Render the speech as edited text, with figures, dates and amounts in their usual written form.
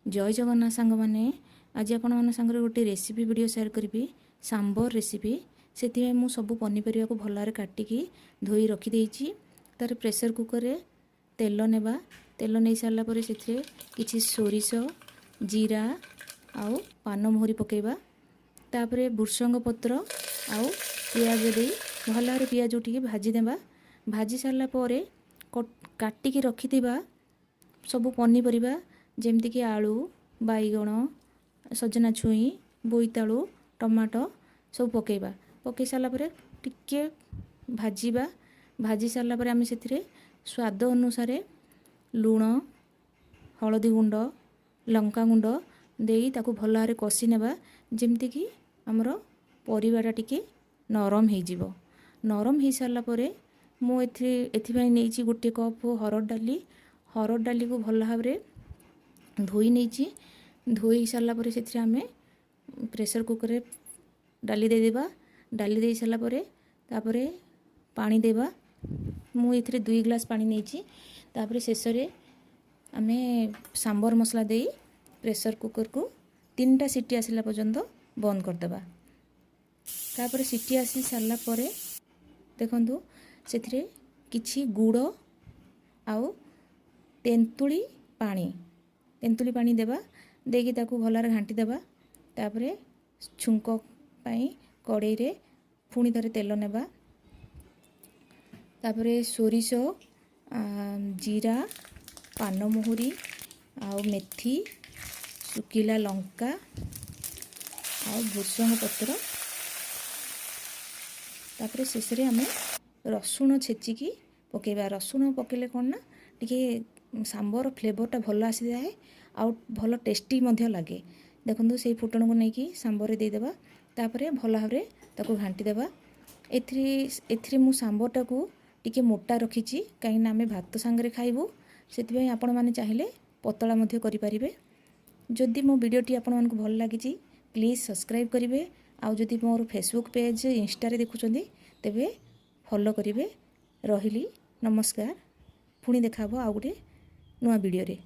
जय जगन्नाथ सांग मैंने आज आपण मान सांगे गोटे रेसिपी वीडियो शेयर करी सांबर रेसिपी से मु सब पनीपरिया को भल काटिकी धोई रखीदे तार प्रेसर कुकर रे तेल नेबा तेल नहीं सारापर से किसी सोरिष जीरा आउ पान मोहरी पकेबा तापर भृषंग पत्र आउ पियाज दे भल पियाज टी भाजी देबा भाजी सारापर काटिकी रखिथिबा सब पनीपरिया जेमती कि आलू बैगण सजना छुई बोईतालु टमाटो सब पकेबा पकई सारापर टिके भाजीबा भाजी सारापर आम से स्वाद अनुसार लुण हलदी गुंड लंका गुंड देई ताकू भल भाव कषि नेबा जेमती कि आमर परिवाटा टिके नरम हो जिवो नरम हो सारापर मु एथिपाई नहीं गोटे कप हरड़ डाली को भल भाव धोई नहीं धोई सारापर से आम प्रेसर कुकर रे डाली देदेबा डाली दे सारापर तापर पानी देबा मु एथिरे 2 ग्लास पानी नहीं तापर शेष रे आम सांबर मसला दे प्रेसर कुकर को 3टा सीटी आसला पर्यंत बंद करदेबा तापर सीटी आसी सारा पर देखंतु से किछि गुड़ आउ तेंतुली पानी देबा देकी ताकू भलारे घांटी देबा तापर छुंक पाई कड़ाई रे पुणी थरे तेल नेबा तापर सोरिष जीरा पान मोहरी आउ मेथी सुखिला लंका आउ भृषंग पत्र तापर शेष रे आम रसुण छेचिकी पकेबा रसुण पकेले कौन ना टिके सांबर फ्लेवरटा भल आसी जाए आउ भल टेस्टी मध्य लगे देखो से फुटण को लेकिन सांबर देदेबा तापर भल भाव ताको घांटी देबा एथिरे मु सांबरटा को टिके मोटा रखी कहीं आम भात सांगरे खाइबू से आपण मैंने चाहिए पतला मध्य करि परिबे जदि मो वीडियोटी आपण मानक भल लगी प्लीज सब्सक्राइब करेंगे आउ जदि मोर फेसबुक पेज इंस्टा रे देखुछंदी तेबे फॉलो करेंगे रहिली नमस्कार पुणी देखा आउ गोटे नुआ वीडियो रे।